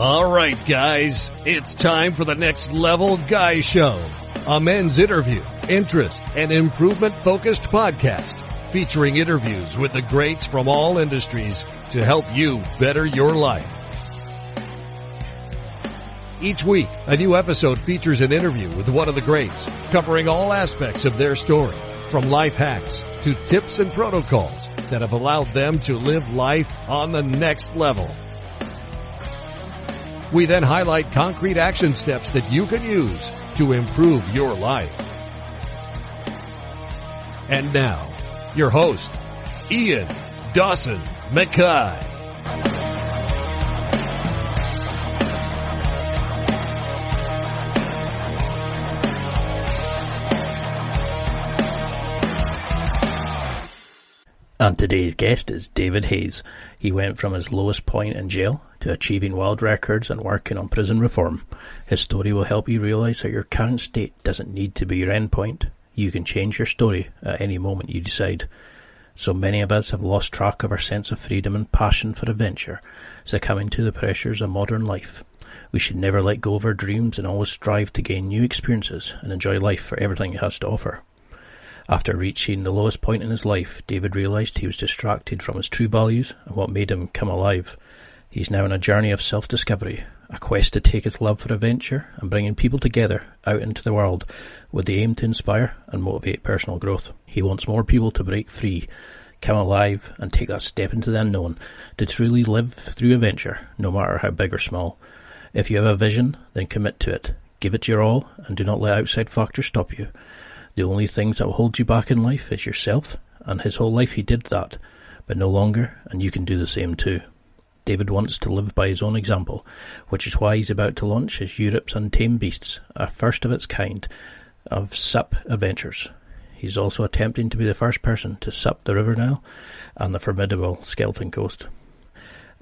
All right, guys, it's time for the Next Level Guy Show, a men's interview, interest, and improvement-focused podcast featuring interviews with the greats from all industries to help you better your life. Each week, a new episode features an interview with one of the greats, covering all aspects of their story, from life hacks to tips and protocols that have allowed them to live life on the next level. We then highlight concrete action steps that you can use to improve your life. And now, your host, Ian Dawson Mackay. And today's guest is David Haze. He went from his lowest point in jail to achieving world records and working on prison reform. His story will help you realise that your current state doesn't need to be your end point. You can change your story at any moment you decide. So many of us have lost track of our sense of freedom and passion for adventure, succumbing to the pressures of modern life. We should never let go of our dreams and always strive to gain new experiences and enjoy life for everything it has to offer. After reaching the lowest point in his life, David realised he was distracted from his true values and what made him come alive. He's now on a journey of self-discovery, a quest to take his love for adventure and bringing people together out into the world with the aim to inspire and motivate personal growth. He wants more people to break free, come alive and take that step into the unknown to truly live through adventure, no matter how big or small. If you have a vision, then commit to it. Give it your all and do not let outside factors stop you. The only things that will hold you back in life is yourself, and his whole life he did that, but no longer, and you can do the same too. David wants to live by his own example, which is why he's about to launch his Europe's Untamed Beasts, a first of its kind, of SUP adventures. He's also attempting to be the first person to SUP the River Nile and the formidable Skeleton Coast.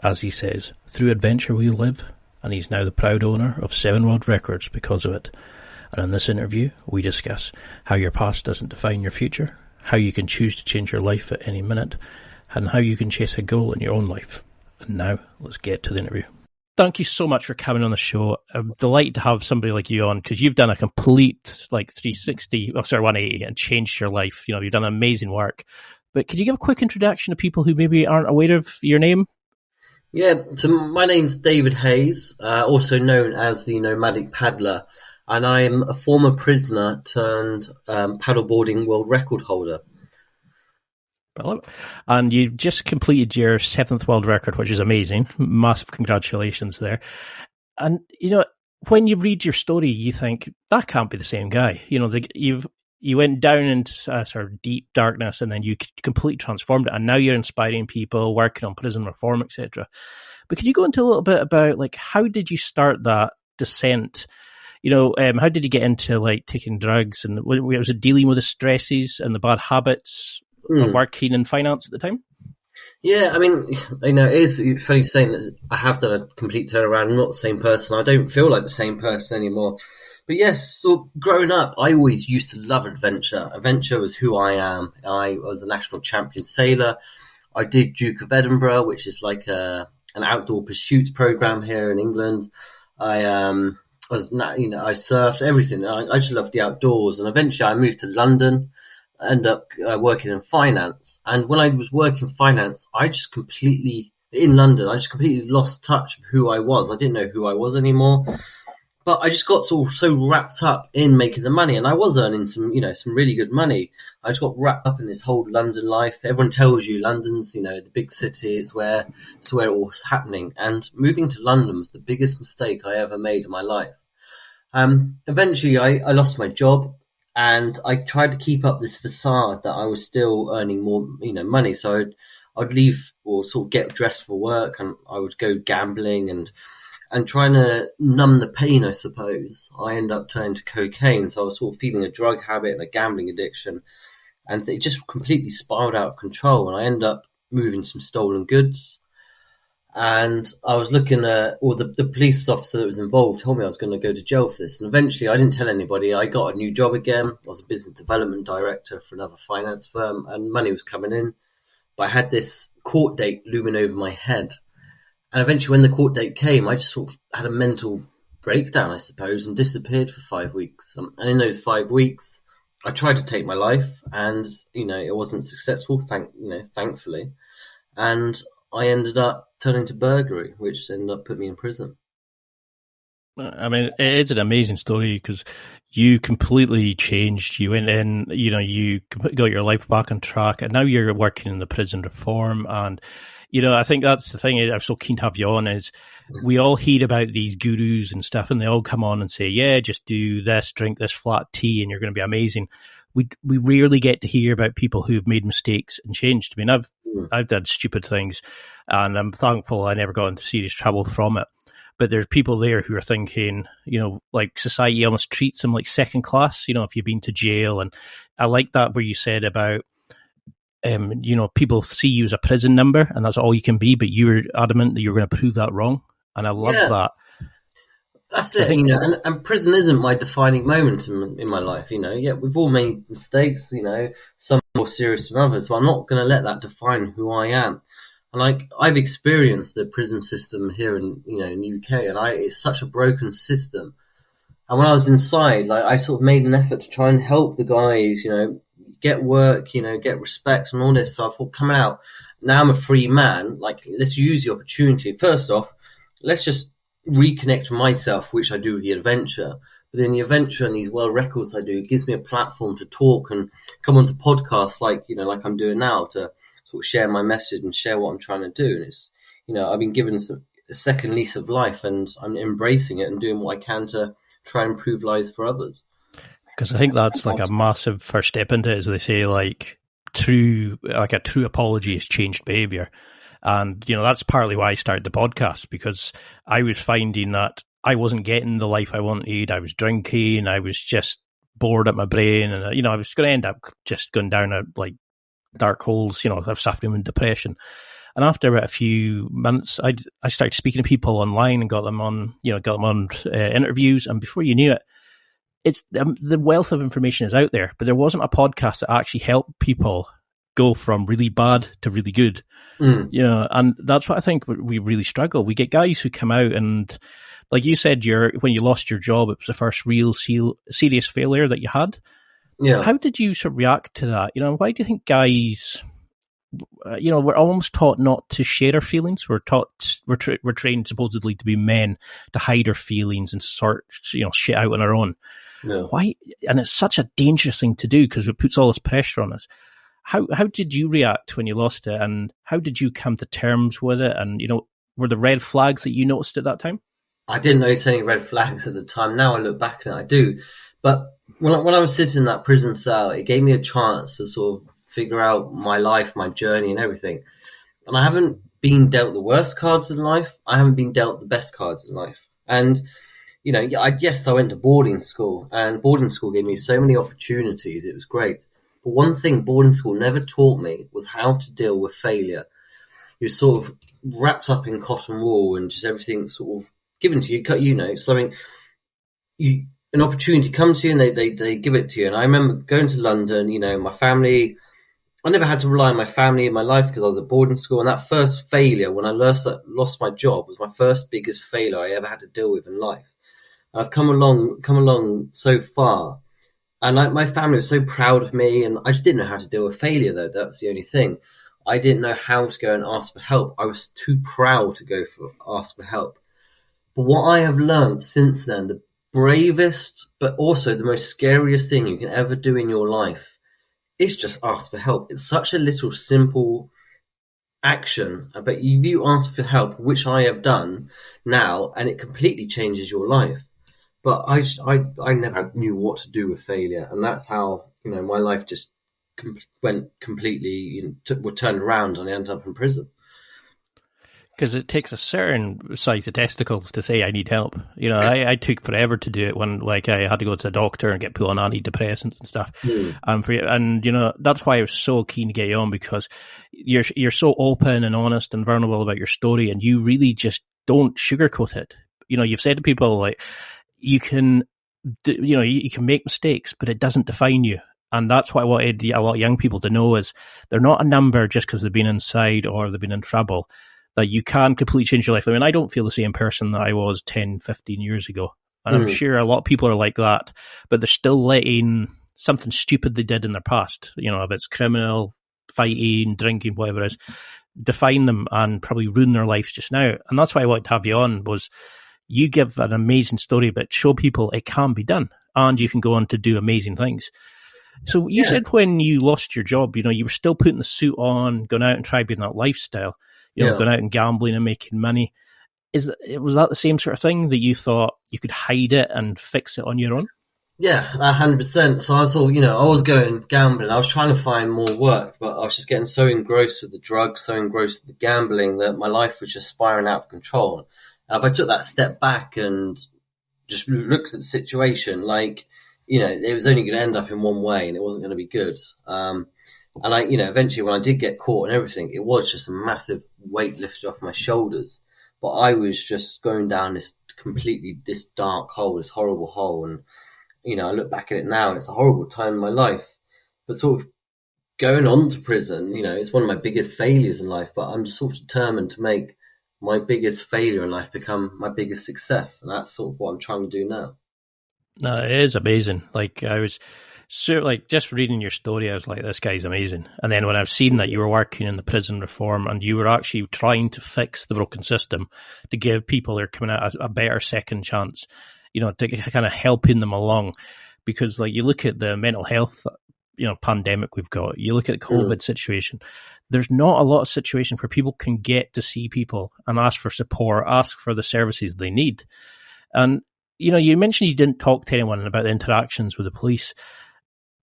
As he says, through adventure we live, and he's now the proud owner of 7 world records because of it. And in this interview, we discuss how your past doesn't define your future, how you can choose to change your life at any minute, and how you can chase a goal in your own life. And now, let's get to the interview. Thank you so much for coming on the show. I'm delighted to have somebody like you on, because you've done a complete 180 and changed your life. You know, you've done amazing work. But could you give a quick introduction to people who maybe aren't aware of your name? Yeah, so my name's David Haze, also known as the Nomadic Paddler. And I am a former prisoner turned paddleboarding world record holder. Brilliant. And you just completed your 7th world record, which is amazing. Massive congratulations there. And, you know, when you read your story, you think, that can't be the same guy. You know, you went down into sort of deep darkness and then you completely transformed it. And now you're inspiring people, working on prison reform, etc. But could you go into a little bit about, how did you start that descent? You know, how did you get into taking drugs, and was it dealing with the stresses and the bad habits of working in finance at the time? Yeah, I mean, you know, it's funny saying that I have done a complete turnaround. I'm not the same person. I don't feel like the same person anymore. But yes, so growing up, I always used to love adventure. Adventure was who I am. I was a national champion sailor. I did Duke of Edinburgh, which is like an outdoor pursuits program here in England. I surfed, everything. I just loved the outdoors. And eventually I moved to London, ended up working in finance. And when I was working in finance, I just completely lost touch of who I was. I didn't know who I was anymore. But I just got so wrapped up in making the money. And I was earning some really good money. I just got wrapped up in this whole London life. Everyone tells you London's, the big city. It's where it all was happening. And moving to London was the biggest mistake I ever made in my life. Eventually I lost my job, and I tried to keep up this facade that I was still earning more, money. So I'd leave or sort of get dressed for work, and I would go gambling and trying to numb the pain, I suppose. I ended up turning to cocaine. So I was sort of feeling a drug habit and a gambling addiction, and it just completely spiraled out of control. And I ended up moving some stolen goods. And I was looking at, the police officer that was involved told me I was going to go to jail for this. And eventually I didn't tell anybody. I got a new job again. I was a business development director for another finance firm, and money was coming in. But I had this court date looming over my head. And eventually when the court date came, I just sort of had a mental breakdown, I suppose, and disappeared for 5 weeks. And in those 5 weeks, I tried to take my life, and, it wasn't successful, thankfully. And I ended up turning to burglary, which ended up putting me in prison. I mean, it is an amazing story because you completely changed. You went in, you got your life back on track, and now you're working in the prison reform. And, I think that's the thing I'm so keen to have you on is we all hear about these gurus and stuff, and they all come on and say, yeah, just do this, drink this flat tea, and you're going to be amazing. We rarely get to hear about people who've made mistakes and changed. I mean, I've done stupid things, and I'm thankful I never got into serious trouble from it. But there's people there who are thinking, like society almost treats them like second class, if you've been to jail. And I like that where you said about, people see you as a prison number and that's all you can be, but you were adamant that you were going to prove that wrong. And I love that. That's it, and prison isn't my defining moment in my life, Yeah, we've all made mistakes, some more serious than others, but I'm not going to let that define who I am. And I've experienced the prison system here in the UK, and it's such a broken system. And when I was inside, I sort of made an effort to try and help the guys, get work, get respect and all this. So I thought, coming out, now I'm a free man, let's use the opportunity. First off, let's just reconnect myself, which I do with the adventure. But then the adventure and these world records I do, it gives me a platform to talk and come onto podcasts like I'm doing now, to sort of share my message and share what I'm trying to do. And it's, I've been given a second lease of life, and I'm embracing it and doing what I can to try and improve lives for others. Because I think that's like a massive first step into it, as they say, a true apology is changed behavior. And, that's partly why I started the podcast, because I was finding that I wasn't getting the life I wanted. I was drinking. I was just bored at my brain. And, I was going to end up just going down dark holes, I was suffering with depression. And after a few months, I started speaking to people online and got them on interviews. And before you knew it, it's the wealth of information is out there, but there wasn't a podcast that actually helped people go from really bad to really good. And that's what I think we really struggle. We get guys who come out and, like you said, when you lost your job, it was the first real serious failure that you had. Yeah. How did you sort of react to that? Why do you think guys, we're almost taught not to share our feelings. We're trained supposedly to be men, to hide our feelings and sort, shit out on our own. Yeah. Why? And it's such a dangerous thing to do because it puts all this pressure on us. How did you react when you lost it, and how did you come to terms with it? And, were there red flags that you noticed at that time? I didn't notice any red flags at the time. Now I look back and I do. But when I was sitting in that prison cell, it gave me a chance to sort of figure out my life, my journey and everything. And I haven't been dealt the worst cards in life. I haven't been dealt the best cards in life. And, I went to boarding school, and boarding school gave me so many opportunities. It was great. But one thing boarding school never taught me was how to deal with failure. You're sort of wrapped up in cotton wool and just everything sort of given to you, something, an opportunity comes to you and they give it to you. And I remember going to London, my family, I never had to rely on my family in my life because I was at boarding school. And that first failure, when I lost my job, was my first biggest failure I ever had to deal with in life. I've come along so far, and my family was so proud of me, and I just didn't know how to deal with failure though. That's the only thing. I didn't know how to go and ask for help. I was too proud to ask for help. But what I have learned since then, the bravest, but also the most scariest thing you can ever do in your life is just ask for help. It's such a little simple action, but if you ask for help, which I have done now, and it completely changes your life. But I never knew what to do with failure, and that's how my life just went completely, turned around, and I ended up in prison. Because it takes a certain size of testicles to say I need help. I took forever to do it when I had to go to the doctor and get put on antidepressants and stuff. And that's why I was so keen to get you on, because you're so open and honest and vulnerable about your story, and you really just don't sugarcoat it. You've said to people you can make mistakes, but it doesn't define you. And that's what I wanted a lot of young people to know is they're not a number just because they've been inside or they've been in trouble. that you can completely change your life. I mean, I don't feel the same person that I was 10, 15 years ago. And I'm sure a lot of people are like that, but they're still letting something stupid they did in their past, if it's criminal, fighting, drinking, whatever it is, define them and probably ruin their lives just now. And that's why I wanted to have you on, was you give an amazing story, but show people it can be done and you can go on to do amazing things. So you said when you lost your job, you were still putting the suit on, going out and trying that lifestyle, going out and gambling and making money. Was that the same sort of thing that you thought you could hide it and fix it on your own? Yeah, 100%. So I was I was going gambling. I was trying to find more work, but I was just getting so engrossed with the drugs, so engrossed with the gambling that my life was just spiraling out of control. And if I took that step back and just looked at the situation, it was only going to end up in one way and it wasn't going to be good. And eventually when I did get caught and everything, it was just a massive weight lifted off my shoulders. But I was just going down this dark hole, this horrible hole. And, I look back at it now and it's a horrible time in my life. But sort of going on to prison, it's one of my biggest failures in life, but I'm just sort of determined to make my biggest failure in life become my biggest success. And that's sort of what I'm trying to do now. No, it is amazing. I was just reading your story, I was like, this guy's amazing. And then when I've seen that you were working in the prison reform and you were actually trying to fix the broken system to give people who are coming out a better second chance, to kind of helping them along. Because you look at the mental health, pandemic we've got, you look at the COVID situation, there's not a lot of situation where people can get to see people and ask for support, ask for the services they need. And, you mentioned you didn't talk to anyone about the interactions with the police.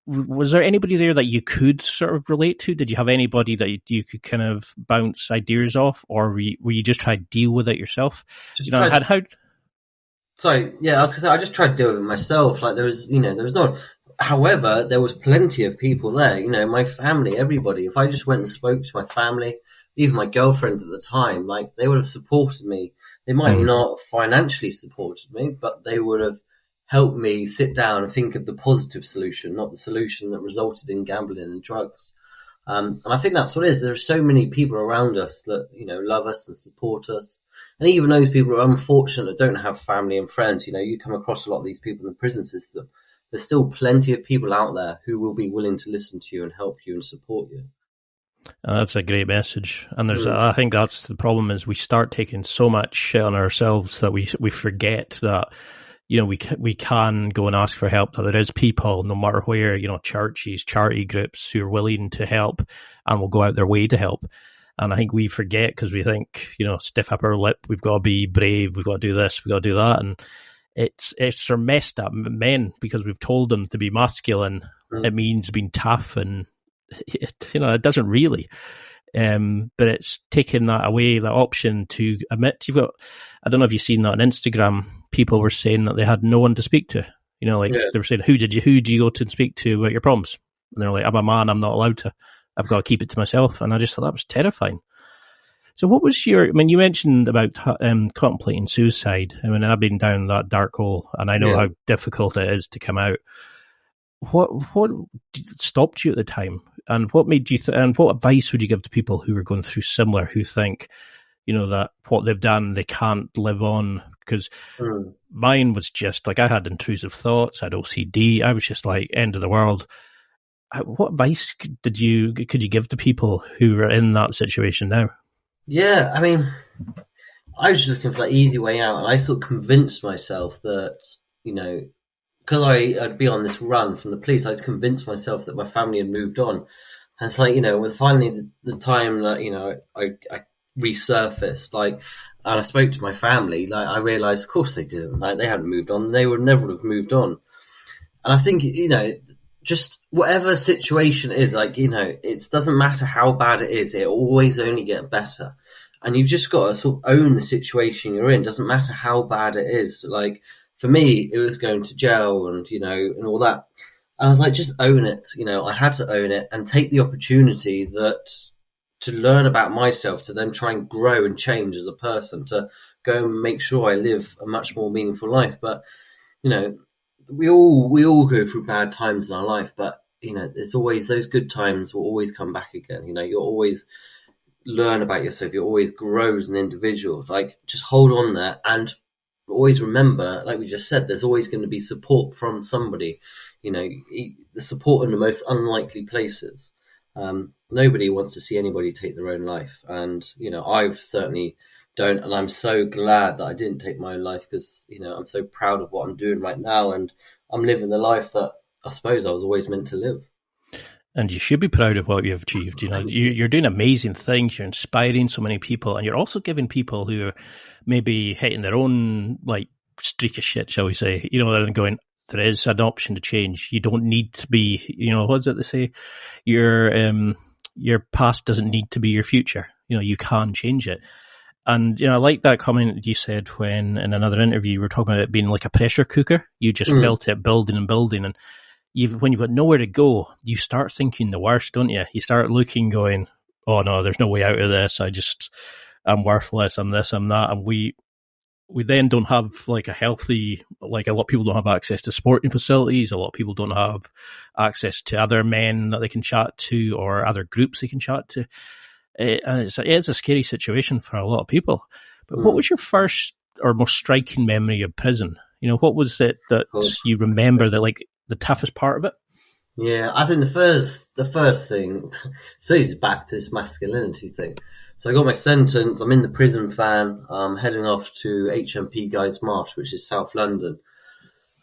Was there anybody there that you could sort of relate to? Did you have anybody that you could kind of bounce ideas off, or were you just trying to deal with it yourself? Sorry, yeah, I was gonna say I just tried to deal with it myself. There was no. However, there was plenty of people there. My family, everybody. If I just went and spoke to my family, even my girlfriend at the time, they would have supported me. They might not financially supported me, but they would have helped me sit down and think of the positive solution, not the solution that resulted in gambling and drugs. And I think that's what it is. There are so many people around us that, love us and support us. And even those people who are unfortunate that don't have family and friends, you come across a lot of these people in the prison system. There's still plenty of people out there who will be willing to listen to you and help you and support you. That's a great message. And I think that's the problem, is we start taking so much shit on ourselves that we forget that, we can go and ask for help, that there is people, no matter where, churches, charity groups who are willing to help and will go out their way to help. And I think we forget because we think, stiff upper lip, we've got to be brave, we've got to do this, we've got to do that. And it's for messed up men, because we've told them to be masculine. It means being tough, and it doesn't really. But it's taken that away, that option to admit you've got. I don't know if you've seen that on Instagram. People were saying that they had no one to speak to. They were saying, who do you go to and speak to about your problems? And they're like, I'm a man, I'm not allowed to. I've got to keep it to myself. And I just thought that was terrifying. So what was you mentioned about contemplating suicide. I've been down that dark hole, and I know how difficult it is to come out. What stopped you at the time, and what made you? And what advice would you give to people who are going through similar, who think, that what they've done they can't live on? Because mine was just I had intrusive thoughts, I had OCD, I was just end of the world. What advice could you give to people who are in that situation now? Yeah, I was just looking for that easy way out, and I sort of convinced myself that, because I'd be on this run from the police, I'd convinced myself that my family had moved on. And it's when finally the time that, I resurfaced, and I spoke to my family, I realized, of course they didn't, they hadn't moved on, they would never have moved on. And I think, just whatever situation is, it doesn't matter how bad it is, it always only get better. And you've just got to sort of own the situation you're in. Doesn't matter how bad it is. For me, it was going to jail and, and all that. And I was just own it. I had to own it and take the opportunity to learn about myself, to then try and grow and change as a person, to go and make sure I live a much more meaningful life. But, we all go through bad times in our life, but, it's always those good times will always come back again. You're always learn about yourself. You always grow as an individual. Like, just hold on there and always remember, like we just said, there's always going to be support from somebody. You know, the support in the most unlikely places. Nobody wants to see anybody take their own life. And, you know, I've certainly don't. And I'm so glad that I didn't take my own life because, you know, I'm so proud of what I'm doing right now. And I'm living the life that I suppose I was always meant to live. And you should be proud of what you've achieved. You know, you're doing amazing things. You're inspiring so many people, and you're also giving people who are maybe hitting their own like streak of shit, shall we say? You know, and going, there is an option to change. You don't need to be. You know, what's it they say? Your past doesn't need to be your future. You know, you can change it. And, you know, I like that comment you said when in another interview you were talking about it being like a pressure cooker. You just felt it building and building, and when you've got nowhere to go, you start thinking the worst, don't you? You start looking, going, oh no, there's no way out of this. I'm worthless, I'm this, I'm that. And we then don't have like a healthy, like a lot of people don't have access to sporting facilities. A lot of people don't have access to other men that they can chat to or other groups they can chat to. And it's a scary situation for a lot of people. But what was your first or most striking memory of prison? You know, what was it that you remember that like the toughest part of it? Yeah, I think the first thing, I suppose, is back to this masculinity thing. So I got my sentence. I'm in the prison van. I'm heading off to HMP Guys Marsh, which is South London,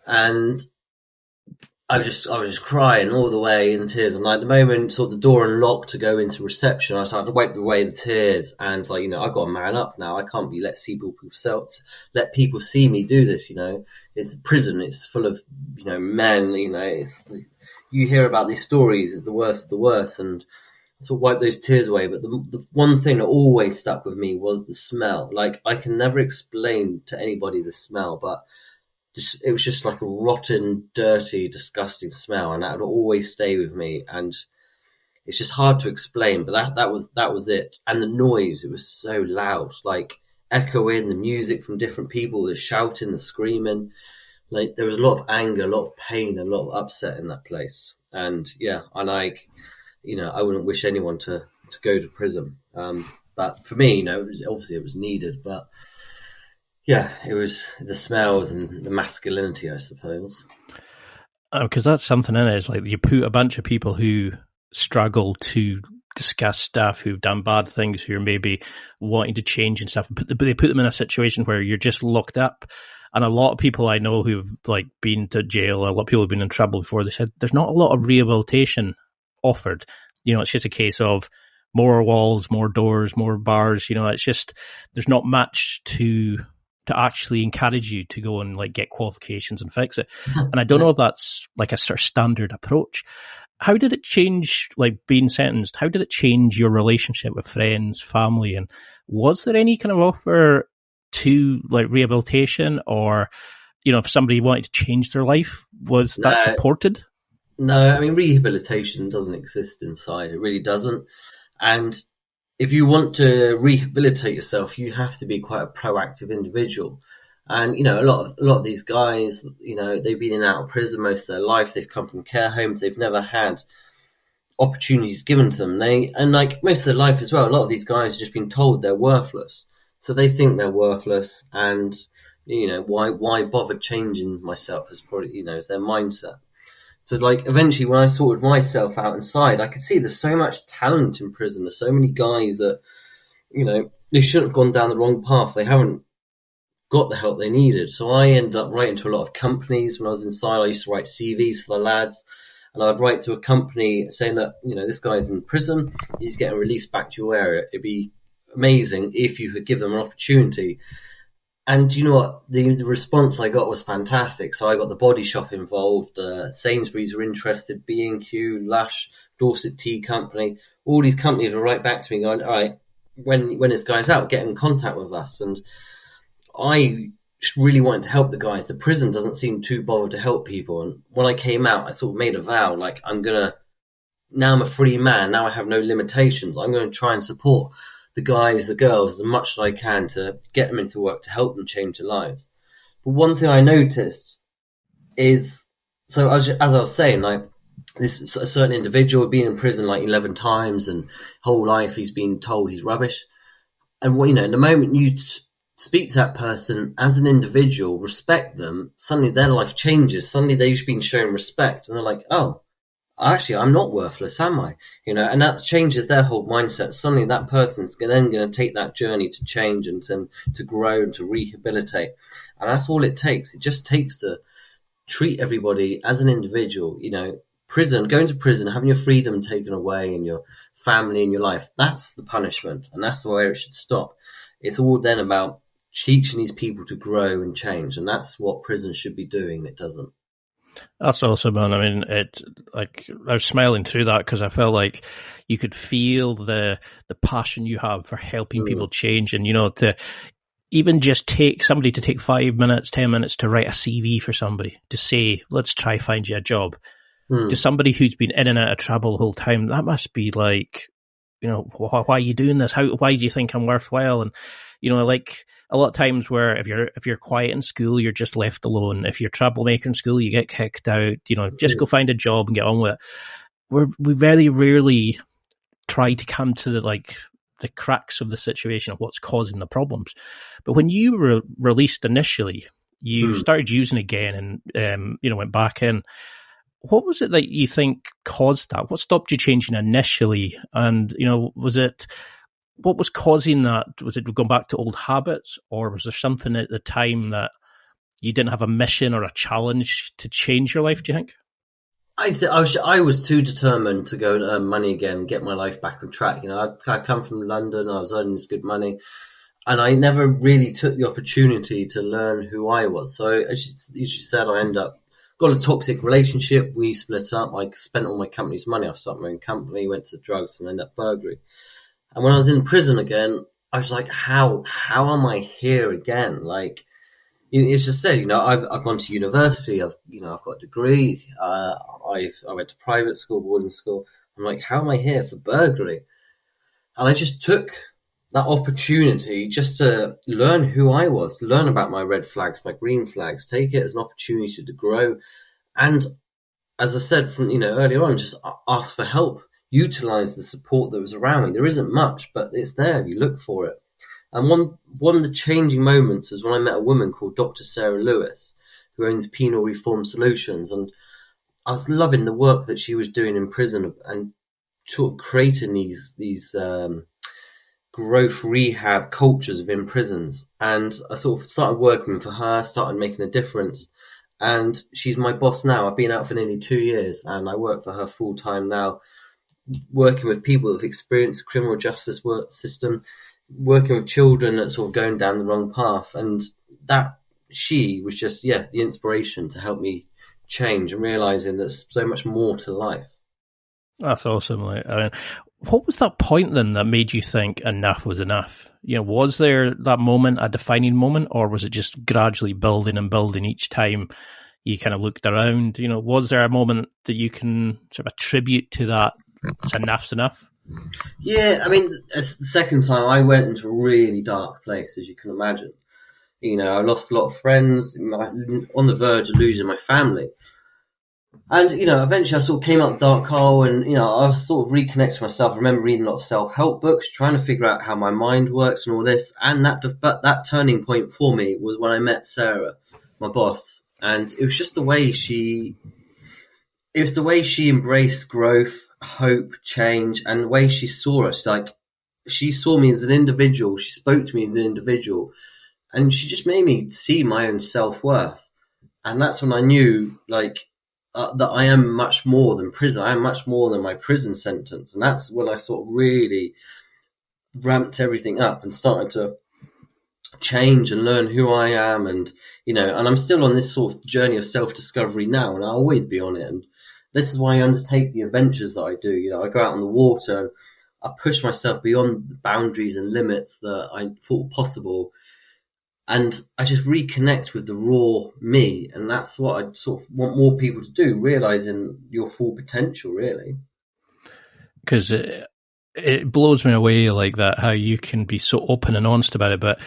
and I was just crying all the way in tears. And like the moment sort of the door unlocked to go into reception, I started to wipe away the tears. And like, you know, I got to man up now. I can't be let people see me do this. You know, it's a prison. It's full of, you know, men. You know, you hear about these stories. It's the worst of the worst. And I sort of wiped those tears away. But the one thing that always stuck with me was the smell. Like, I can never explain to anybody the smell, but it was just like a rotten, dirty, disgusting smell, and that would always stay with me. And it's just hard to explain, but that was it. And the noise, it was so loud, like echoing the music from different people, the shouting, the screaming. Like, there was a lot of anger, a lot of pain, and a lot of upset in that place. And yeah, and you know, I wouldn't wish anyone to go to prison. But for me, you know, it was needed, but yeah, it was the smells and the masculinity, I suppose. Because that's something in it. It's like you put a bunch of people who struggle to discuss stuff, who've done bad things, who are maybe wanting to change and stuff, but they put them in a situation where you're just locked up. And a lot of people I know who've like been to jail, a lot of people have been in trouble before, they said there's not a lot of rehabilitation offered. You know, it's just a case of more walls, more doors, more bars. You know, it's just, there's not much to actually encourage you to go and like get qualifications and fix it. And I don't know if that's like a sort of standard approach. How did it change, like being sentenced? How did it change your relationship with friends, family? And was there any kind of offer to like rehabilitation, or, you know, if somebody wanted to change their life, was that supported? No, I mean, rehabilitation doesn't exist inside. It really doesn't. And if you want to rehabilitate yourself, you have to be quite a proactive individual. And, you know, a lot of these guys, you know, they've been in and out of prison most of their life. They've come from care homes. They've never had opportunities given to them. And like most of their life as well, a lot of these guys have just been told they're worthless. So they think they're worthless, and, you know, why bother changing myself is probably, you know, is their mindset. So like eventually when I sorted myself out inside, I could see there's so much talent in prison. There's so many guys that, you know, they shouldn't have gone down the wrong path. They haven't got the help they needed. So I ended up writing to a lot of companies. When I was inside, I used to write CVs for the lads, and I'd write to a company saying that, you know, this guy's in prison, he's getting released back to your area. It'd be amazing if you could give them an opportunity. And you know what? The response I got was fantastic. So I got the Body Shop involved, Sainsbury's were interested, B&Q, Lush, Dorset Tea Company. All these companies were right back to me going, all right, when this guy's out, get in contact with us. And I just really wanted to help the guys. The prison doesn't seem too bothered to help people. And when I came out, I sort of made a vow, like, now I'm a free man. Now I have no limitations. I'm going to try and support the guys, the girls, as much as I can to get them into work, to help them change their lives. But one thing I noticed is, so as I was saying, like, this a certain individual being in prison like 11 times, and whole life he's been told he's rubbish. And the moment you speak to that person as an individual, respect them, suddenly their life changes. Suddenly they've been shown respect, and they're like, oh, actually, I'm not worthless, am I? And that changes their whole mindset. Suddenly that person's then going to take that journey to change and to grow and to rehabilitate. And that's all it takes. It just takes to treat everybody as an individual. Going to prison, having your freedom taken away and your family and your life, that's the punishment, and that's where it should stop. It's all then about teaching these people to grow and change, and that's what prison should be doing. It doesn't. That's awesome, man. I mean, I was smiling through that because I felt like you could feel the passion you have for helping people change, and to even just take 5 minutes, 10 minutes to write a CV for somebody, to say, let's try find you a job. To somebody who's been in and out of trouble the whole time, that must be like, why are you doing this? Why do you think I'm worthwhile? And like a lot of times where if you're quiet in school, you're just left alone. If you're a troublemaker in school, you get kicked out. Just go find a job and get on with it. We very rarely try to come to the crux of the situation of what's causing the problems. But when you were released initially, you started using again and went back in. What was it that you think caused that? What stopped you changing initially? And, what was causing that? Was it going back to old habits, or was there something at the time that you didn't have a mission or a challenge to change your life, do you think? I was too determined to go and earn money again and get my life back on track. I come from London, I was earning this good money, and I never really took the opportunity to learn who I was. So as you said, I got a toxic relationship. We split up. I spent all my company's money. I started my own company, went to drugs, and ended up burglary. And when I was in prison again, I was like, how am I here again? Like, it's just said, I've gone to university. I've got a degree. I went to private school, boarding school. I'm like, how am I here for burglary? And I just took that opportunity just to learn who I was, learn about my red flags, my green flags, take it as an opportunity to grow. And as I said from, earlier on, just ask for help, utilize the support that was around me. There isn't much, but it's there if you look for it. And one of the changing moments was when I met a woman called Dr. Sarah Lewis, who owns Penal Reform Solutions. And I was loving the work that she was doing in prison and creating these growth rehab cultures within prisons. And I sort of started working for her, started making a difference. And she's my boss now. I've been out for nearly 2 years, and I work for her full time now, working with people that have experienced the criminal justice system, working with children that sort of going down the wrong path. And that she was just, the inspiration to help me change and realizing there's so much more to life. That's awesome. What was that point then that made you think enough was enough? Was there that moment, a defining moment, or was it just gradually building and building each time you kind of looked around? Was there a moment that you can sort of attribute to that? Enough's enough. Yeah, I mean, it's the second time I went into a really dark place, as you can imagine. I lost a lot of friends, on the verge of losing my family. And, eventually I sort of came out the dark hole and, I was sort of reconnecting myself. I remember reading a lot of self-help books, trying to figure out how my mind works and all this. And that turning point for me was when I met Sarah, my boss. And it was just the way she embraced growth, hope, change, and the way she saw us. Like, she saw me as an individual. She spoke to me as an individual. And she just made me see my own self-worth. And that's when I knew, that I am much more than prison. I am much more than my prison sentence. And that's when I sort of really ramped everything up and started to change and learn who I am. And, and I'm still on this sort of journey of self-discovery now, and I'll always be on it. And this is why I undertake the adventures that I do. I go out on the water, I push myself beyond the boundaries and limits that I thought possible. And I just reconnect with the raw me. And that's what I sort of want more people to do, realizing your full potential, really. Because it blows me away like that, how you can be so open and honest about it. But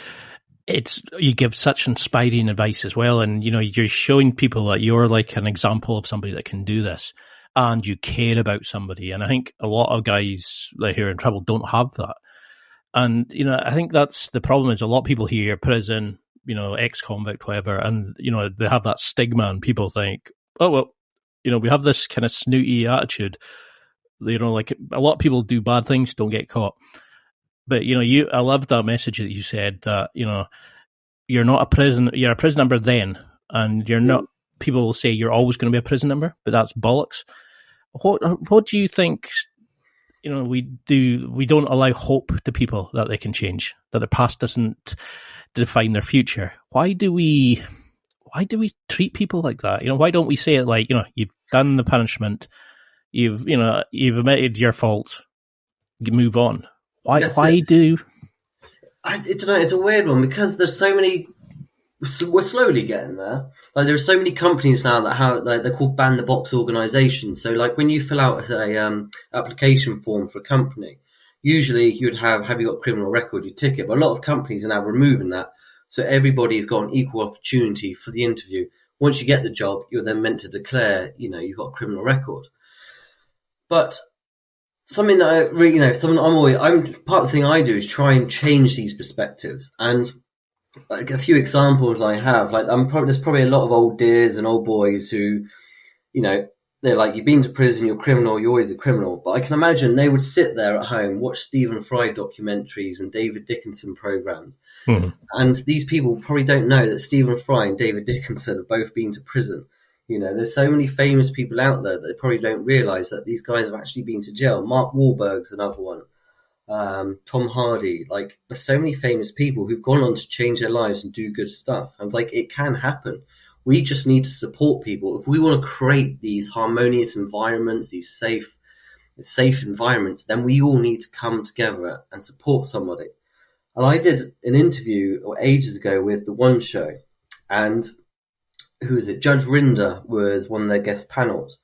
you give such inspiring advice as well. And, you're showing people that you're like an example of somebody that can do this. and you care about somebody. And I think a lot of guys who are in trouble don't have that. And, I think that's the problem is a lot of people hear prison, ex-convict, whatever, and, they have that stigma and people think, oh, well, we have this kind of snooty attitude. Like a lot of people do bad things, don't get caught. But, I love that message that you said that, you're not you're a prison number then, and you're not, people will say you're always going to be a prison number, but that's bollocks. What do you think, we don't allow hope to people that they can change, that their past doesn't define their future? Why do we treat people like that? Why don't we say it like, you've done the punishment, you've admitted your fault, you move on. Why do... I don't know, it's a weird one because there's so many. We're slowly getting there. Like there are so many companies now that have they're called ban the box organisations. So like when you fill out a application form for a company, usually you'd have you got a criminal record, your ticket. But a lot of companies are now removing that, so everybody's got an equal opportunity for the interview. Once you get the job, you're then meant to declare, you've got a criminal record. But something that I really, part of the thing I do is try and change these perspectives. And like a few examples I have, like there's probably a lot of old dears and old boys who, they're like, you've been to prison, you're a criminal, you're always a criminal. But I can imagine they would sit there at home, watch Stephen Fry documentaries and David Dickinson programs. Mm-hmm. And these people probably don't know that Stephen Fry and David Dickinson have both been to prison. There's so many famous people out there that they probably don't realise that these guys have actually been to jail. Mark Wahlberg's another one. Tom Hardy. Like, there's so many famous people who've gone on to change their lives and do good stuff. And like, it can happen. We just need to support people. If we want to create these harmonious environments, these safe environments, then we all need to come together and support somebody. And I did an interview ages ago with The One Show, and who is it? Judge Rinder was one of their guest panels.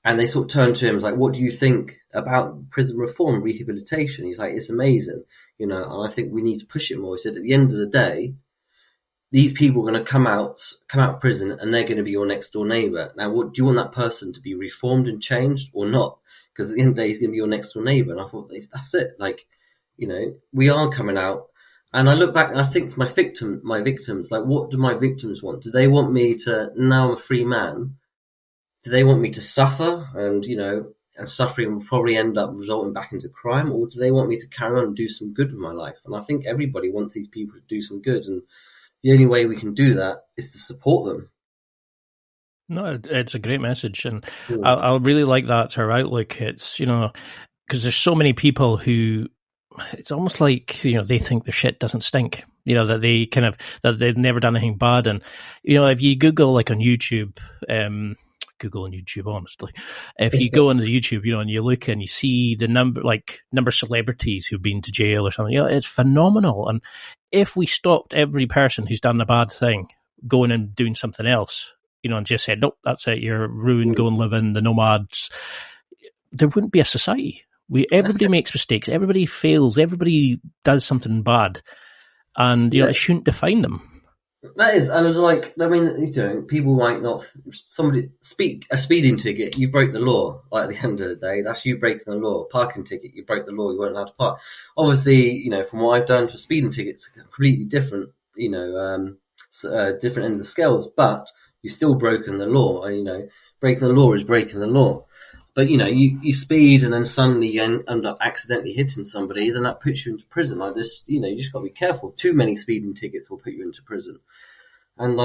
And they sort of turned to him and was like, what do you think about prison reform, rehabilitation? He's like, it's amazing, and I think we need to push it more. He said, at the end of the day, these people are going to come out of prison and they're going to be your next door neighbour. Now, do you want that person to be reformed and changed or not? Because at the end of the day, he's going to be your next door neighbour. And I thought, that's it. Like, we are coming out. And I look back and I think to my victims, like, what do my victims want? Do they want me to, now I'm a free man, do they want me to suffer and, and suffering will probably end up resulting back into crime, or do they want me to carry on and do some good with my life? And I think everybody wants these people to do some good, and the only way we can do that is to support them. No, it's a great message, and I really like that, her outlook. It's, because there's so many people who, it's almost like, they think their shit doesn't stink, that they that they've never done anything bad. And, if you Google, like on YouTube, Google and YouTube, honestly, if you go into YouTube, and you look and you see the number of celebrities who've been to jail or something, it's phenomenal. And if we stopped every person who's done a bad thing going and doing something else, and just said, nope, that's it, you're ruined, go and live in the nomads, there wouldn't be a society. Everybody makes mistakes, everybody fails, everybody does something bad, and it shouldn't define them. That is, and it's like, I mean, people might not. A speeding ticket, you broke the law. Like at the end of the day, that's you breaking the law. Parking ticket, you broke the law. You weren't allowed to park. Obviously, from what I've done for speeding tickets, completely different. Different end of scales, but you've still broken the law. Breaking the law is breaking the law. But, you speed and then suddenly you end up accidentally hitting somebody, then that puts you into prison. Like this, you just got to be careful. Too many speeding tickets will put you into prison. And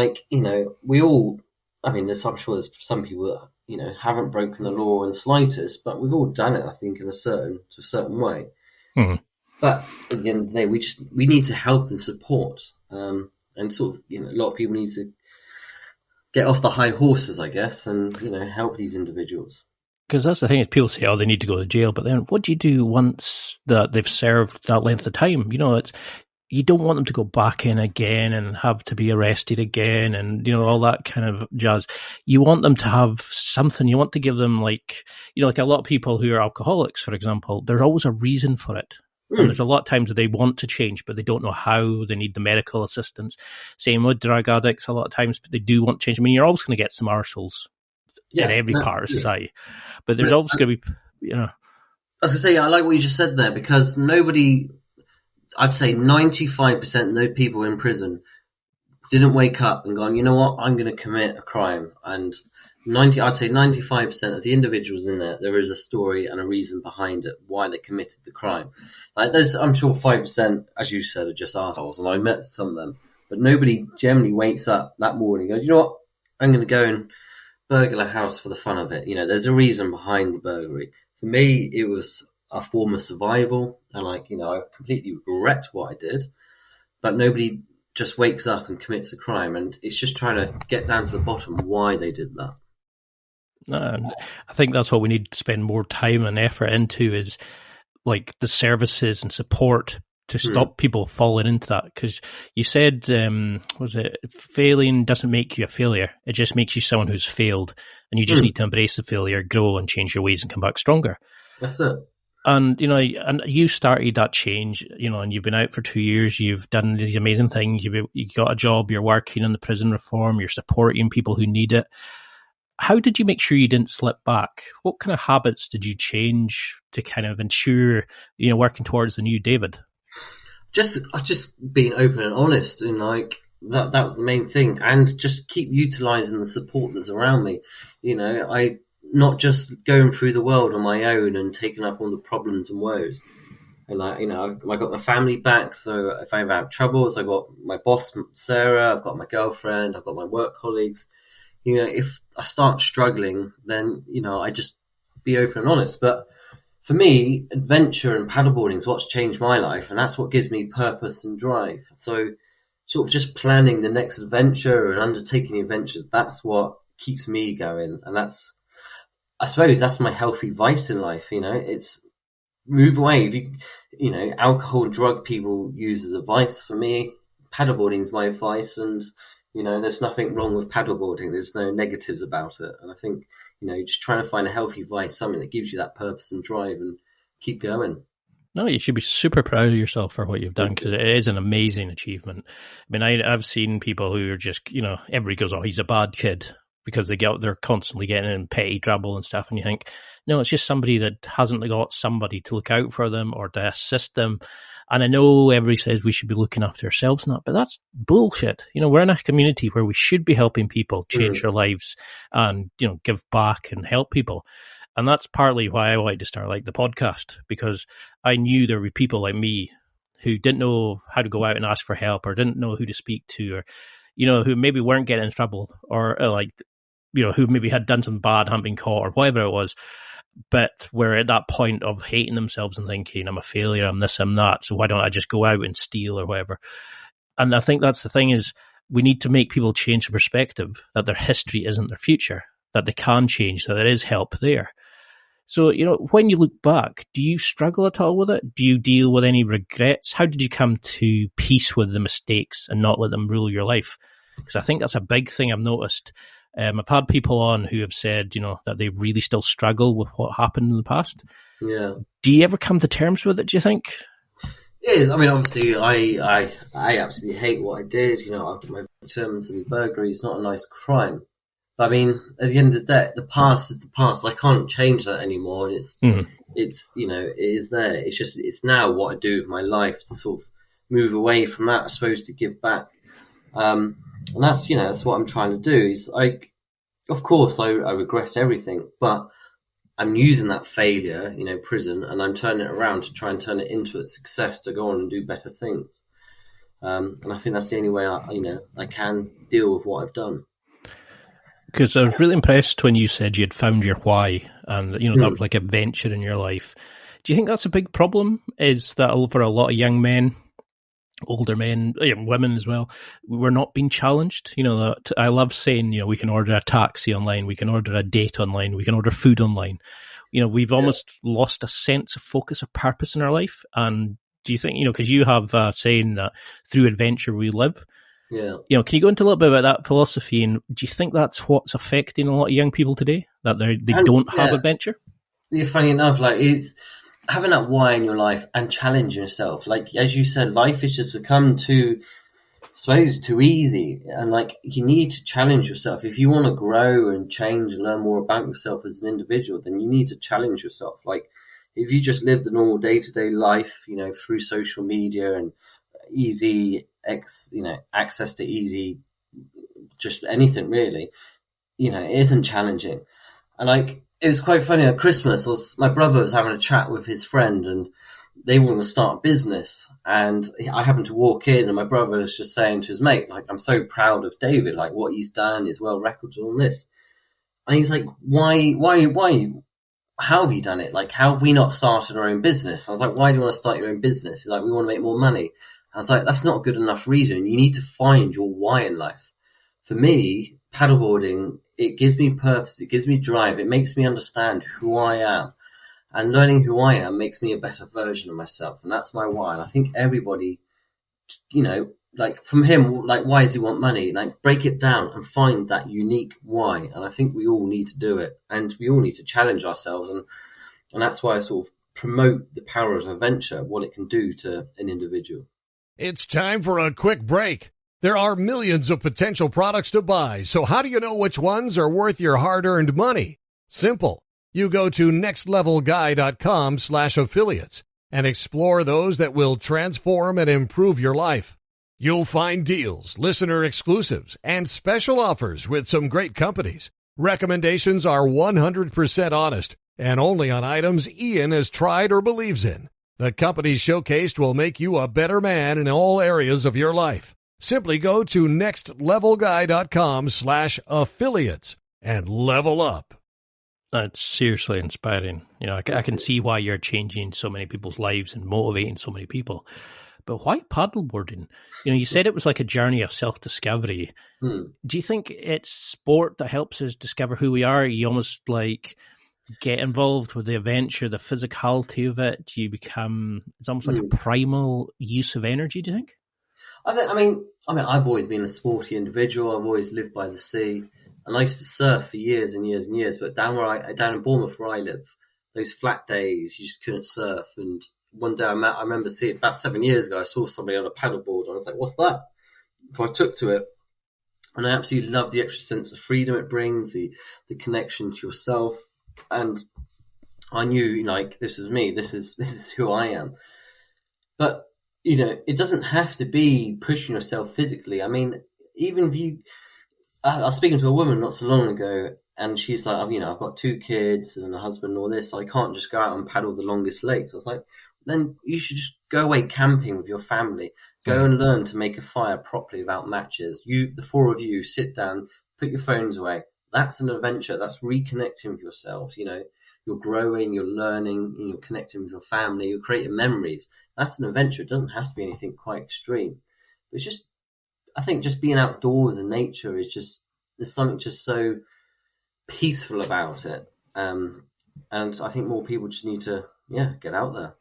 we all, I'm sure there's some people that, haven't broken the law in the slightest, but we've all done it, I think, in a certain way. Mm-hmm. But at the end of the day, we need to help and support. And sort of, a lot of people need to get off the high horses, I guess, and, help these individuals. Because that's the thing, is people say, oh, they need to go to jail, but then what do you do once that they've served that length of time? You don't want them to go back in again and have to be arrested again and, all that kind of jazz. You want them to have something. You want to give them like a lot of people who are alcoholics, for example, there's always a reason for it. And there's a lot of times that they want to change, but they don't know how. They need the medical assistance. Same with drug addicts, a lot of times, but they do want to change. You're always going to get some arseholes in every part of society. But there's always going to be, I was going to say, I like what you just said there, because nobody, I'd say 95% of those people in prison didn't wake up and gone, you know what, I'm going to commit a crime. And I'd say 95% of the individuals in there is a story and a reason behind it, why they committed the crime. Like there's, I'm sure 5%, as you said, are just assholes, and I met some of them. But nobody generally wakes up that morning and goes, you know what, I'm going to go and burgle a house for the fun of it. There's a reason behind the burglary. For me, it was a form of survival, and I completely regret what I did, but nobody just wakes up and commits a crime, and it's just trying to get down to the bottom why they did that. I think that's what we need to spend more time and effort into, is like the services and support to stop people falling into that. Because you said, failing doesn't make you a failure. It just makes you someone who's failed, and you just need to embrace the failure, grow and change your ways and come back stronger. That's it. And, and you started that change, and you've been out for 2 years, you've done these amazing things, you got a job, you're working on the prison reform, you're supporting people who need it. How did you make sure you didn't slip back? What kind of habits did you change to kind of ensure, working towards the new David? Just being open and honest, and that was the main thing, and just keep utilising the support that's around me. I not just going through the world on my own and taking up all the problems and woes. And I've got my family back, so if I ever have troubles, I've got my boss, Sarah, I've got my girlfriend, I've got my work colleagues. If I start struggling, then, I just be open and honest. But for me, adventure and paddleboarding is what's changed my life, and that's what gives me purpose and drive. So sort of just planning the next adventure and undertaking adventures, that's what keeps me going. And I suppose that's my healthy vice in life. It's move away. If alcohol and drug people use as a vice. For me, paddleboarding is my vice, and there's nothing wrong with paddleboarding. There's no negatives about it. And I think just trying to find a healthy vice, something that gives you that purpose and drive, and keep going. No, you should be super proud of yourself for what you've done, because it is an amazing achievement. I mean, I've seen people who are just, everybody goes, oh, he's a bad kid, because they're constantly getting in petty trouble and stuff, and you think, no, it's just somebody that hasn't got somebody to look out for them or to assist them. And I know everybody says we should be looking after ourselves and that, but that's bullshit. We're in a community where we should be helping people change their lives and, give back and help people. And that's partly why I wanted to start the podcast, because I knew there were people like me who didn't know how to go out and ask for help, or didn't know who to speak to, or, who maybe weren't getting in trouble, or who maybe had done some bad, hadn't been caught, or whatever it was, but were at that point of hating themselves and thinking, I'm a failure, I'm this, I'm that, so why don't I just go out and steal or whatever? And I think that's the thing, is we need to make people change the perspective that their history isn't their future, that they can change, that there is help there. So, when you look back, do you struggle at all with it? Do you deal with any regrets? How did you come to peace with the mistakes and not let them rule your life? Because I think that's a big thing I've noticed. I've had people on who have said, that they really still struggle with what happened in the past. Yeah. Do you ever come to terms with it, do you think? Yeah, I mean, obviously, I absolutely hate what I did. My determined to be burglary is not a nice crime. But I mean, at the end of the day, the past is the past. I can't change that anymore. And it is there. It's now what I do with my life to sort of move away from that, I suppose, to give back. And that's what I'm trying to do. Is of course, I regret everything, but I'm using that failure, prison, and I'm turning it around to try and turn it into a success to go on and do better things. And I think that's the only way I can deal with what I've done. Because I was really impressed when you said you'd found your why, and that was like a venture in your life. Do you think that's a big problem? Is that for a lot of young men, older men, women as well, we're not being challenged? That I love saying, we can order a taxi online, we can order a date online, we can order food online. We've almost lost a sense of focus or purpose in our life. And do you think, because you have a saying that through adventure we live. Yeah. Can you go into a little bit about that philosophy, and do you think that's what's affecting a lot of young people today, that they don't have adventure? Yeah, funny enough, it's having that why in your life and challenging yourself. As you said, life has just become too suppose too easy. And like, you need to challenge yourself. If you want to grow and change and learn more about yourself as an individual, then you need to challenge yourself. Like, if you just live the normal day-to-day life, through social media and access to easy, just anything really, it isn't challenging. And like, it was quite funny at Christmas, my brother was having a chat with his friend and they want to start a business. And I happened to walk in and my brother was just saying to his mate, like, I'm so proud of David, like what he's done, his world records and all this. And he's like, why, how have you done it? Like, how have we not started our own business? I was like, why do you want to start your own business? He's like, we want to make more money. I was like, that's not a good enough reason. You need to find your why in life. For me, paddleboarding, it gives me purpose, it gives me drive, it makes me understand who I am. And learning who I am makes me a better version of myself. And that's my why. And I think everybody, like from him, like, why does he want money? Like, break it down and find that unique why. And I think we all need to do it. And we all need to challenge ourselves. And that's why I sort of promote the power of adventure, what it can do to an individual. It's time for a quick break. There are millions of potential products to buy, so how do you know which ones are worth your hard-earned money? Simple. You go to nextlevelguy.com/affiliates and explore those that will transform and improve your life. You'll find deals, listener exclusives, and special offers with some great companies. Recommendations are 100% honest and only on items Ian has tried or believes in. The companies showcased will make you a better man in all areas of your life. Simply go to nextlevelguy.com/affiliates and level up. That's seriously inspiring. I can see why you're changing so many people's lives and motivating so many people. But why paddleboarding? You said it was like a journey of self-discovery. Do you think it's sport that helps us discover who we are? You almost like get involved with the adventure, the physicality of it. Do you become, it's almost like a primal use of energy, do you think? I mean, I've always been a sporty individual. I've always lived by the sea. And I used to surf for years and years and years. But down in Bournemouth where I live, those flat days, you just couldn't surf. And one day I remember seeing, about 7 years ago, I saw somebody on a paddleboard and I was like, what's that? So I took to it. And I absolutely love the extra sense of freedom it brings, the connection to yourself. And I knew, like, this is me, this is who I am. But, it doesn't have to be pushing yourself physically. I mean, even if I was speaking to a woman not so long ago, and she's like, I've got 2 kids and a husband and all this, so I can't just go out and paddle the longest lakes. I was like, then you should just go away camping with your family. Go and learn to make a fire properly without matches. The 4 of you, sit down, put your phones away. That's an adventure. That's reconnecting with yourselves. You're growing, you're learning, you're connecting with your family, you're creating memories. That's an adventure. It doesn't have to be anything quite extreme. It's just, I think just being outdoors in nature there's something just so peaceful about it. And I think more people just need to, get out there.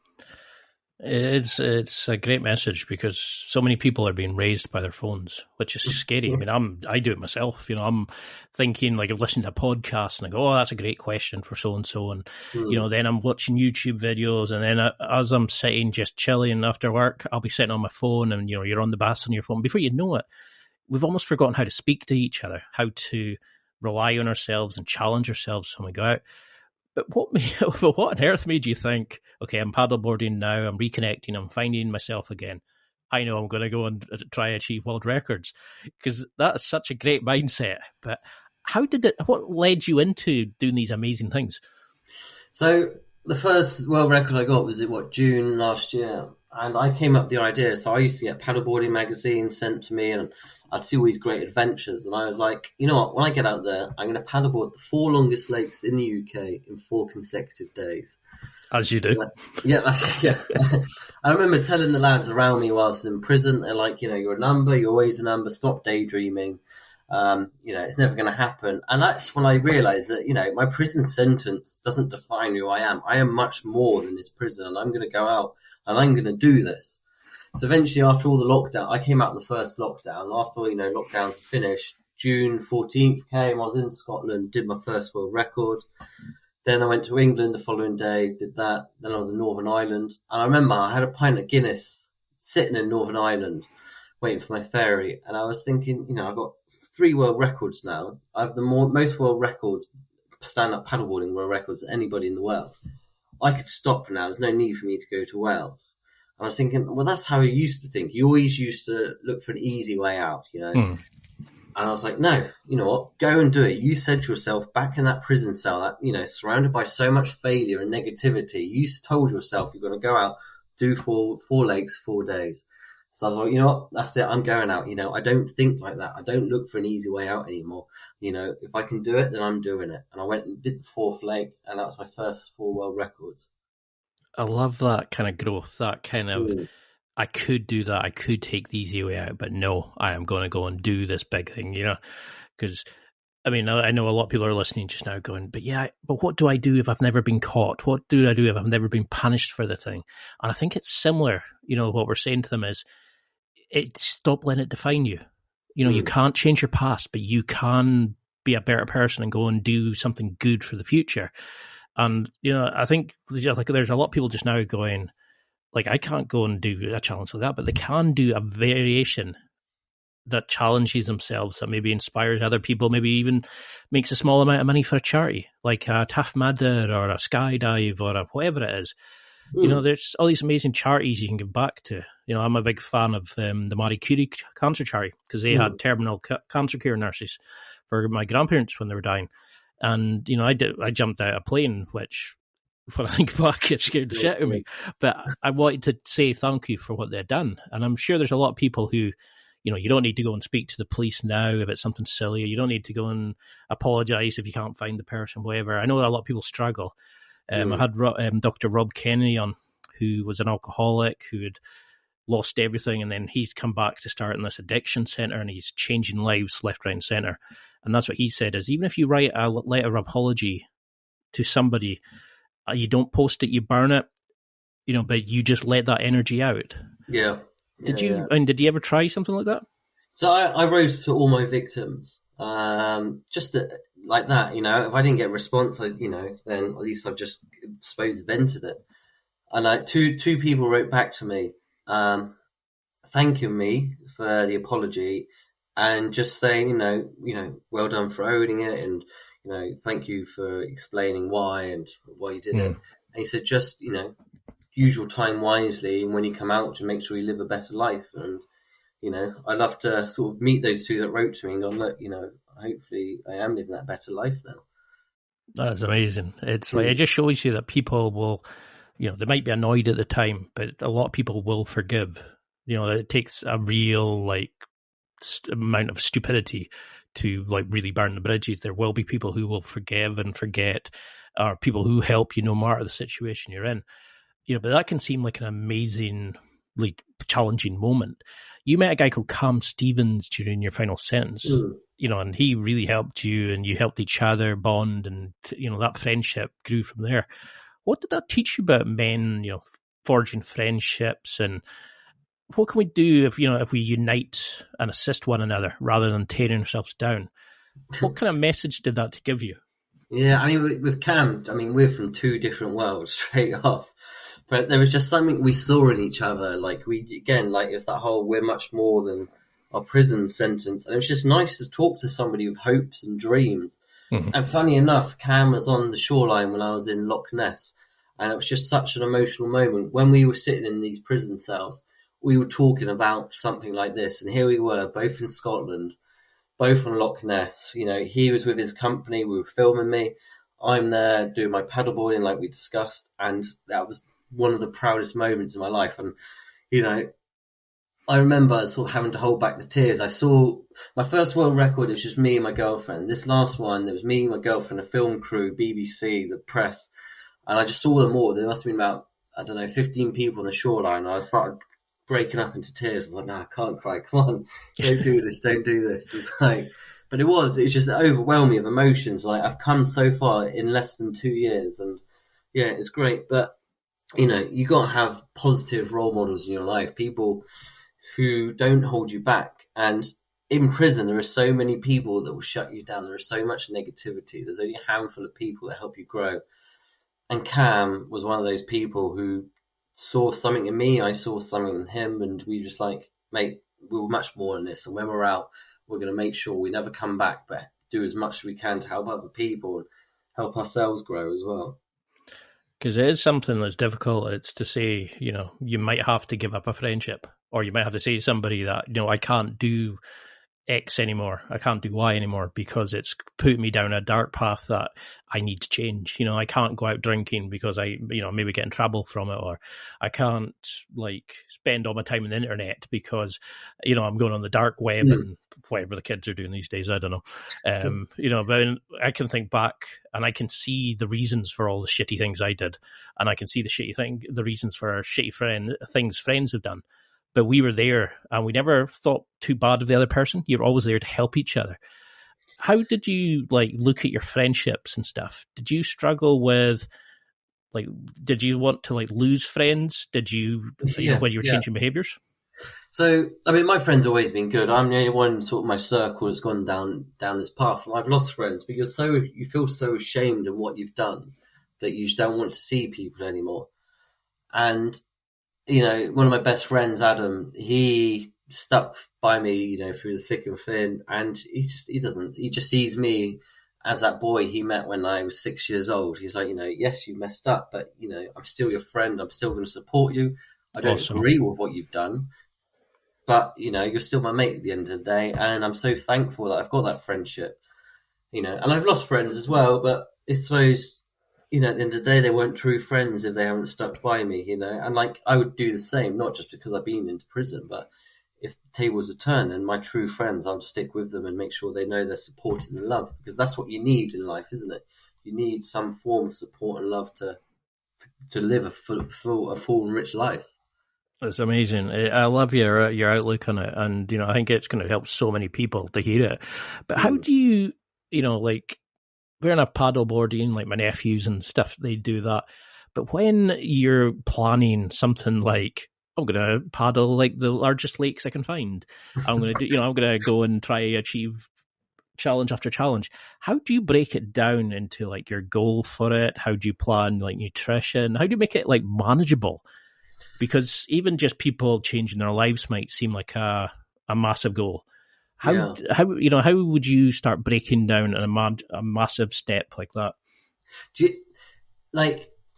It's a great message because so many people are being raised by their phones, which is scary. I mean, I do it myself. I'm thinking, like, I've listened to a podcast and I go, oh, that's a great question for so and so, and then I'm watching YouTube videos, and then as I'm sitting just chilling after work, I'll be sitting on my phone, and you're on the bus on your phone. Before you know it, we've almost forgotten how to speak to each other, how to rely on ourselves and challenge ourselves when we go out. But what on earth made you think, okay, I'm paddleboarding now, I'm reconnecting, I'm finding myself again. I know I'm going to go and try to achieve world records, because that's such a great mindset. But what led you into doing these amazing things? So the first world record I got was June last year. And I came up with the idea. So I used to get paddleboarding magazines sent to me, and I'd see all these great adventures. And I was like, you know what? When I get out there, I'm going to paddleboard the 4 longest lakes in the UK in 4 consecutive days. As you do. Yeah. I remember telling the lads around me whilst in prison, they're like, you're a number, you're always a number, stop daydreaming. It's never going to happen. And that's when I realized that, my prison sentence doesn't define who I am. I am much more than this prison, and I'm going to go out and I'm going to do this. So eventually, after all the lockdown, I came out in the first lockdown. After, lockdowns finished, June 14th came, I was in Scotland, did my first world record. Then I went to England the following day, did that. Then I was in Northern Ireland. And I remember I had a pint of Guinness sitting in Northern Ireland waiting for my ferry. And I was thinking, I've got 3 world records now. I have the most world records, stand-up paddleboarding world records than anybody in the world. I could stop now. There's no need for me to go to Wales. And I was thinking, well, that's how you used to think. You always used to look for an easy way out, And I was like, no, you know what? Go and do it. You said to yourself back in that prison cell, that, surrounded by so much failure and negativity, you told yourself you're going to go out, do four lakes, 4 days. So I was like, you know what? That's it. I'm going out. I don't think like that. I don't look for an easy way out anymore. If I can do it, then I'm doing it. And I went and did the 4th lake, and that was my first 4 world records. I love that kind of growth, that kind of, I could do that, I could take the easy way out, but no, I am going to go and do this big thing, because, I know a lot of people are listening just now going, but what do I do if I've never been caught? What do I do if I've never been punished for the thing? And I think it's similar, what we're saying to them is, stop letting it define you. You can't change your past, but you can be a better person and go and do something good for the future. And, I think there's a lot of people just now going, like, I can't go and do a challenge like that, but they can do a variation that challenges themselves, that maybe inspires other people, maybe even makes a small amount of money for a charity, like a Tough Mudder or a skydive or whatever it is. There's all these amazing charities you can give back to. I'm a big fan of the Marie Curie Cancer Charity, because they had terminal cancer care nurses for my grandparents when they were dying. And, I jumped out of a plane, which, when I think back, it scared the shit out of me. But I wanted to say thank you for what they'd done. And I'm sure there's a lot of people who, you don't need to go and speak to the police now if it's something silly. You don't need to go and apologise if you can't find the person, whatever. I know a lot of people struggle. I had Dr. Rob Kennedy on, who was an alcoholic, who had lost everything, and then he's come back to start in this addiction centre, and he's changing lives left, right and centre. And that's what he said, is even if you write a letter of apology to somebody, you don't post it, you burn it, but you just let that energy out. Yeah. Did you ever try something like that? So I wrote to all my victims, just like that, if I didn't get a response, then at least I've just, vented it. And like two people wrote back to me, thanking me for the apology and just saying, well done for owning it, and, thank you for explaining why you did it. And he said, just, use your time wisely, and when you come out, to make sure you live a better life. And, I love to sort of meet those two that wrote to me and go, look, hopefully I am living that better life now. That's amazing. It's like, it just shows you that people will, they might be annoyed at the time, but a lot of people will forgive. It takes a real, amount of stupidity to, really burn the bridges. There will be people who will forgive and forget, or people who help you no matter the situation you're in. But that can seem like an amazing, challenging moment. You met a guy called Cam Stevens during your final sentence, and he really helped you, and you helped each other bond, and, that friendship grew from there. What did that teach you about men, forging friendships, and what can we do if we unite and assist one another rather than tearing ourselves down? What kind of message did that give you? Yeah, with Cam, we're from 2 different worlds straight off. But there was just something we saw in each other. It was that whole, we're much more than our prison sentence. And it was just nice to talk to somebody with hopes and dreams. Mm-hmm. And funny enough, Cam was on the shoreline when I was in Loch Ness. And it was just such an emotional moment. When we were sitting in these prison cells, we were talking about something like this. And here we were, both in Scotland, both on Loch Ness. He was with his company, we were filming me. I'm there doing my paddleboarding like we discussed. And that was one of the proudest moments in my life. And, I remember sort of having to hold back the tears. I saw my first world record, it was just me and my girlfriend. This last one, it was me, my girlfriend, a film crew, BBC, the press. And I just saw them all. There must have been about, 15 people on the shoreline. I started breaking up into tears. I was like, no, I can't cry. Come on, don't do this, don't do this. But it was just overwhelming of emotions. I've come so far in less than 2 years, and yeah, it's great. But, you got to have positive role models in your life, people who don't hold you back. And in prison, there are so many people that will shut you down. There is so much negativity. There's only a handful of people that help you grow. And Cam was one of those people who saw something in me. I saw something in him, and we just mate, we're much more than this. And when we're out, we're going to make sure we never come back, but do as much as we can to help other people and help ourselves grow as well. Because it is something that's difficult. It's to say, you might have to give up a friendship, or you might have to say to somebody that, I can't do X anymore. I can't do Y anymore because it's put me down a dark path that I need to change. I can't go out drinking because I, maybe get in trouble from it, or I can't spend all my time on the internet because, I'm going on the dark web and whatever the kids are doing these days. I don't know. But I can think back and I can see the reasons for all the shitty things I did. And I can see the reasons for shitty things friends have done. But we were there and we never thought too bad of the other person. You were always there to help each other. How did you look at your friendships and stuff? Did you struggle with did you want to lose friends? Did you, when you were changing behaviors? So, my friends have always been good. I'm the only one sort of my circle that's gone down this path. And I've lost friends because you feel so ashamed of what you've done that you just don't want to see people anymore. And one of my best friends, Adam, he stuck by me, through the thick and thin, and he just sees me as that boy he met when I was 6 years old. He's like, yes, you messed up, but I'm still your friend. I'm still going to support you. I don't agree with what you've done, but you're still my mate at the end of the day, and I'm so thankful that I've got that friendship. And I've lost friends as well, but it's those. At the end of the day, they weren't true friends if they haven't stuck by me, and I would do the same, not just because I've been into prison, but if the tables are turned and my true friends, I'll stick with them and make sure they know they're supported and loved, because that's what you need in life, isn't it? You need some form of support and love to live a full and rich life. It's amazing. I love your outlook on it, and I think it's going to help so many people to hear it. But how do you, fair enough, paddleboarding, like my nephews and stuff, they do that. But when you're planning something like, I'm going to paddle the largest lakes I can find, I'm going to do, I'm going to go and try achieve challenge after challenge. How do you break it down into your goal for it? How do you plan nutrition? How do you make it manageable? Because even just people changing their lives might seem like a massive goal. How would you start breaking down a massive step like that?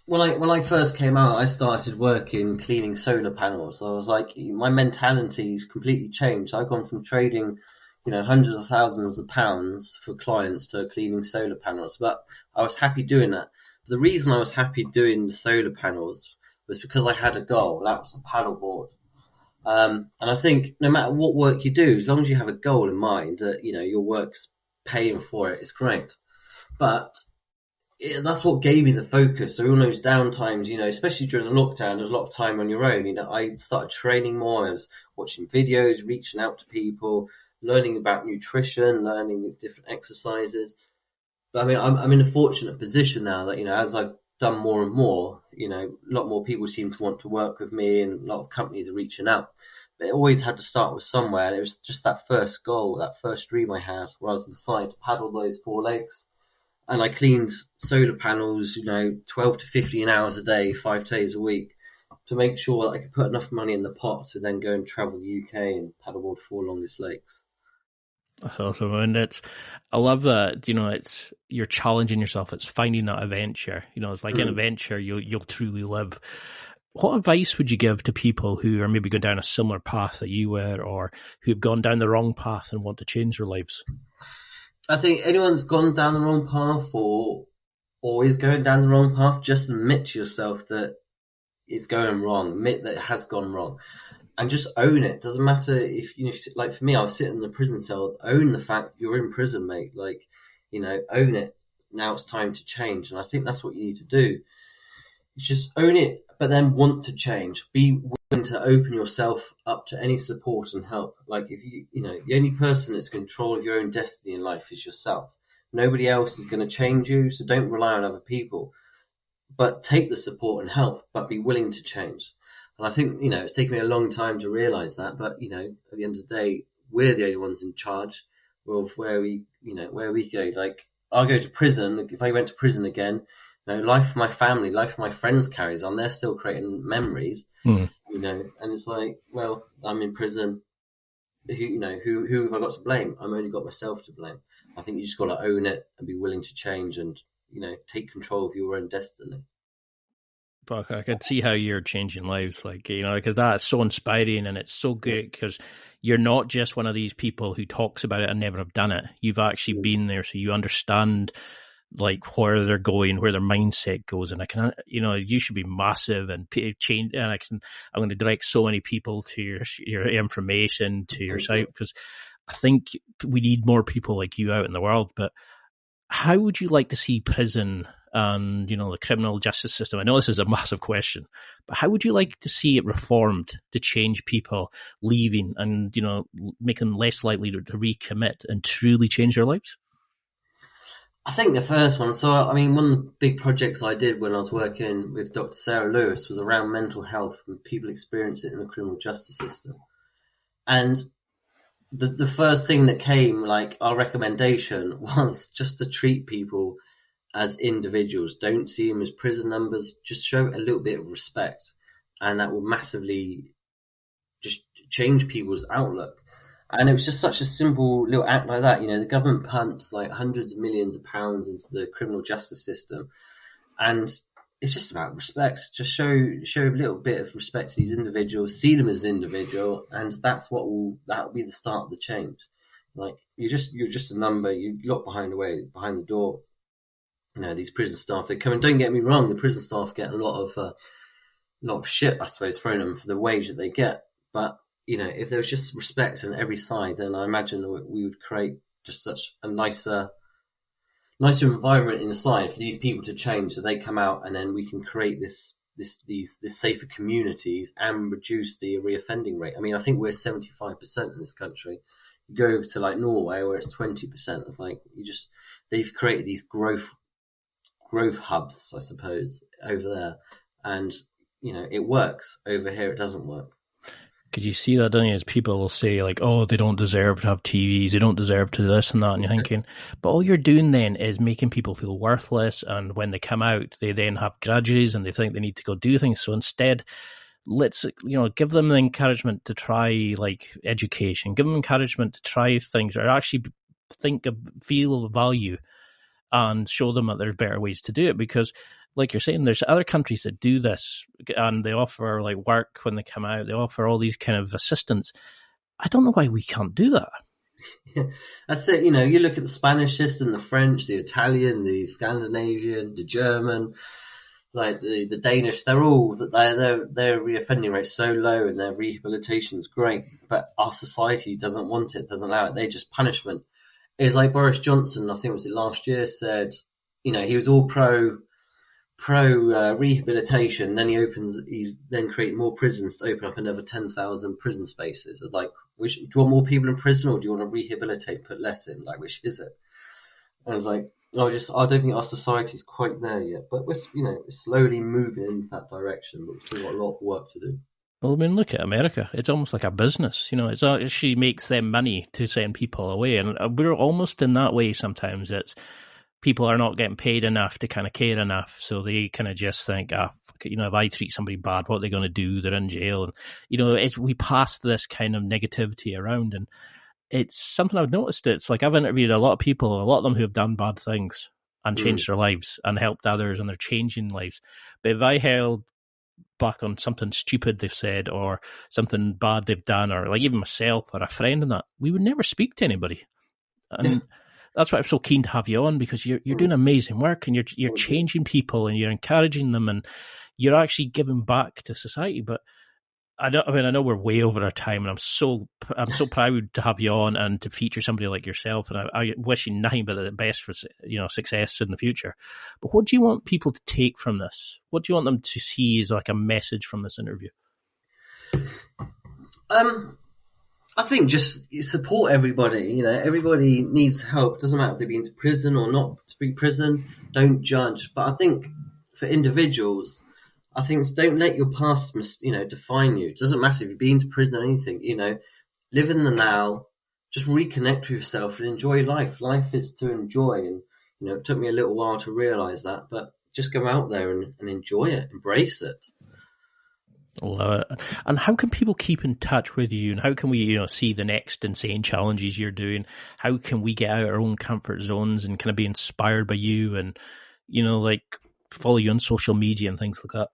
When I first came out, I started working cleaning solar panels. So I was my mentality's completely changed. I've gone from trading, hundreds of thousands of pounds for clients to cleaning solar panels. But I was happy doing that. But the reason I was happy doing the solar panels was because I had a goal. That was the paddleboard. And I think no matter what work you do, as long as you have a goal in mind that, your work's paying for it, it's great. But that's what gave me the focus. So all those downtimes, especially during the lockdown, there's a lot of time on your own. I started training more. I was watching videos, reaching out to people, learning about nutrition, learning different exercises. But I'm in a fortunate position now that, as I've done more and more, a lot more people seem to want to work with me and a lot of companies are reaching out. But it always had to start with somewhere. And it was just that first goal, that first dream I had where I was deciding to paddle those 4 lakes. And I cleaned solar panels, 12 to 15 hours a day, 5 days a week to make sure that I could put enough money in the pot to then go and travel the UK and paddleboard 4 longest lakes. That's awesome, and I love that. You're challenging yourself. It's finding that adventure. It's like an adventure you'll truly live. What advice would you give to people who are maybe going down a similar path that you were, or who've gone down the wrong path and want to change their lives? I think anyone's gone down the wrong path or is going down the wrong path, just admit to yourself that it's going wrong. Admit that it has gone wrong. And just own it. Doesn't matter if for me, I was sitting in the prison cell. Own the fact that you're in prison, mate. Own it. Now it's time to change. And I think that's what you need to do. It's just own it, but then want to change. Be willing to open yourself up to any support and help. If the only person that's in control of your own destiny in life is yourself. Nobody else is going to change you. So don't rely on other people, but take the support and help, but be willing to change. And I think, it's taken me a long time to realize that, but, at the end of the day, we're the only ones in charge of where we go. I'll go to prison. If I went to prison again, life for my family, life for my friends carries on. They're still creating memories, and it's well, I'm in prison. who have I got to blame? I'm only got myself to blame. I think you just got to own it and be willing to change and, take control of your own destiny. Fuck, I can see how you're changing lives, because that's so inspiring and it's so great because you're not just one of these people who talks about it and never have done it. You've actually been there, so you understand where they're going, where their mindset goes, and I can, you should be massive and change. And I'm going to direct so many people to your information, to your site, because I think we need more people like you out in the world. But how would you like to see prison and, the criminal justice system? I know this is a massive question, but how would you like to see it reformed to change people leaving and, make them less likely to recommit and truly change their lives? I think the first one, one of the big projects I did when I was working with Dr. Sarah Lewis was around mental health and people experience it in the criminal justice system. And the first thing that came, our recommendation, was just to treat people as individuals. Don't see them as prison numbers. Just show a little bit of respect, and that will massively just change people's outlook. And it was just such a simple little act like that. The government pumps hundreds of millions of pounds into the criminal justice system, and it's just about respect. Just show a little bit of respect to these individuals, see them as an individual, and that'll be the start of the change. You're just a number. You lock behind the door. These prison staff, they come, and don't get me wrong, the prison staff get a lot of shit, I suppose, thrown at them for the wage that they get. But if there was just respect on every side, then I imagine we would create just such a nicer environment inside for these people to change, so they come out, and then we can create this safer communities and reduce the reoffending rate. I think we're 75% in this country. You go over to Norway, where it's 20%. It's they've created these growth hubs, I suppose, over there, and it works. Over here, it doesn't work. Could you see that, don't you? As people will say, oh, they don't deserve to have TVs, they don't deserve to this and that, and you're thinking, but all you're doing then is making people feel worthless, and when they come out, they then have grudges and they think they need to go do things. So instead, let's, give them the encouragement to try, education, give them encouragement to try things, or actually feel the value, and show them that there's better ways to do it. Because like you're saying, there's other countries that do this, and they offer work when they come out. They offer all these kind of assistance. I don't know why we can't do that. Yeah, that's it. You look at the Spanish system, the French, the Italian, the Scandinavian, the German, the Danish. They're all their reoffending rate's so low and their rehabilitation's great, but our society doesn't want it, doesn't allow it. They just punishment. It's like Boris Johnson, I think it was last year, said, he was all pro rehabilitation. Then he's then creating more prisons to open up another 10,000 prison spaces. Do you want more people in prison, or do you want to rehabilitate, put less in? Which is it? And I was like, I don't think our society is quite there yet, but we're slowly moving in that direction, but we've still got a lot of work to do. Well, look at America. It's almost like a business. She makes them money to send people away. And we're almost in that way sometimes. It's people are not getting paid enough to kind of care enough. So they kind of just think, if I treat somebody bad, what are they going to do? They're in jail. And, we pass this kind of negativity around. And it's something I've noticed. It's I've interviewed a lot of people, a lot of them who have done bad things and changed their lives and helped others, and they're changing lives. But if I held back on something stupid they've said, or something bad they've done, or even myself or a friend and that, we would never speak to anybody. And that's why I'm so keen to have you on, because you're doing amazing work, and you're changing people, and you're encouraging them, and you're actually giving back to society. But I know we're way over our time, and I'm so proud to have you on and to feature somebody like yourself. And I wish you nothing but the best for success in the future. But what do you want people to take from this? What do you want them to see as a message from this interview? I think just support everybody. Everybody needs help. It doesn't matter if they've been to prison or not to be prison. Don't judge. But I think for individuals, I think don't let your past, define you. It doesn't matter if you've been to prison or anything. Live in the now. Just reconnect with yourself and enjoy life. Life is to enjoy, and it took me a little while to realize that. But just go out there and enjoy it, embrace it. Love it. And how can people keep in touch with you? And how can we, see the next insane challenges you're doing? How can we get out of our own comfort zones and kind of be inspired by you and, follow you on social media and things like that?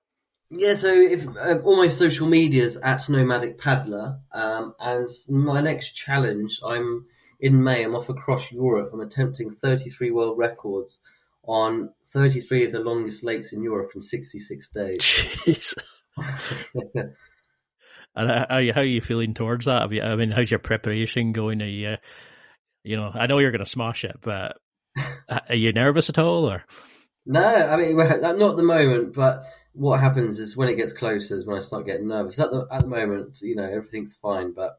Yeah, so if all my social medias at Nomadic Paddler, and my next challenge, in May, I'm off across Europe. I'm attempting 33 world records on 33 of the longest lakes in Europe in 66 days. Jeez. And how are you feeling towards that? How's your preparation going? Are you, I know you're going to smash it, but are you nervous at all, or? No, not at the moment, but what happens is when it gets closer is when I start getting nervous. At the moment, everything's fine, but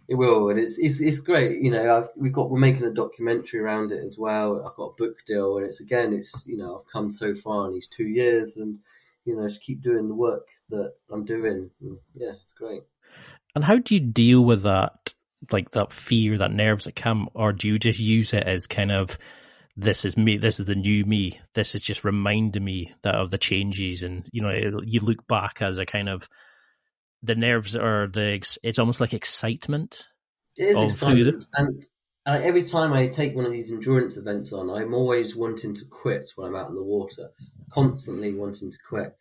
it will, and it's great. We're making a documentary around it as well. I've got a book deal, and I've come so far in these 2 years, and just keep doing the work that I'm doing. And, yeah, it's great. And how do you deal with that, like that fear, that nerves that come, or do you just use it as kind of, this is me, this is the new me, this is just reminding me of the changes, and you look back as a kind of the nerves or it's almost like excitement. It is excitement, and every time I take one of these endurance events on, I'm always wanting to quit when I'm out in the water, constantly wanting to quit.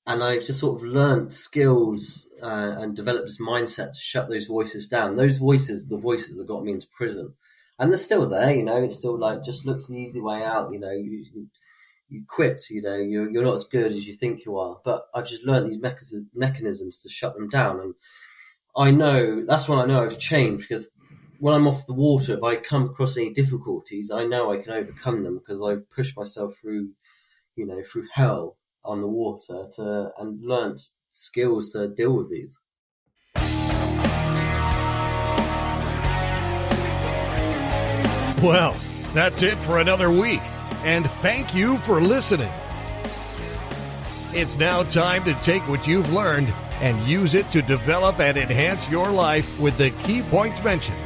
And I've just sort of learnt skills and developed this mindset to shut those voices down. Those voices, the voices that got me into prison. And they're still there, it's still like, just look for the easy way out, you quit, you're not as good as you think you are. But I've just learned these mechanisms to shut them down. And I know, that's when I know I've changed, because when I'm off the water, if I come across any difficulties, I know I can overcome them because I've pushed myself through, through hell on the water and learnt skills to deal with these. Well, that's it for another week, and thank you for listening. It's now time to take what you've learned and use it to develop and enhance your life with the key points mentioned.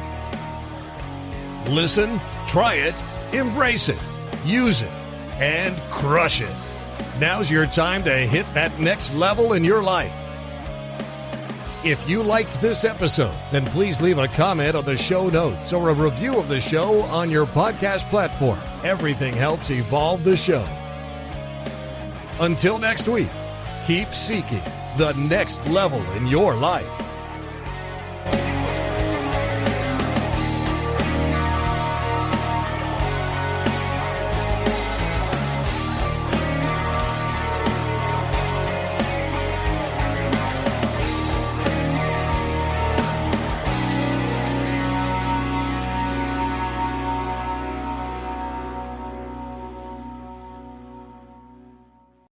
Listen, try it, embrace it, use it, and crush it. Now's your time to hit that next level in your life. If you liked this episode, then please leave a comment on the show notes or a review of the show on your podcast platform. Everything helps evolve the show. Until next week, keep seeking the next level in your life.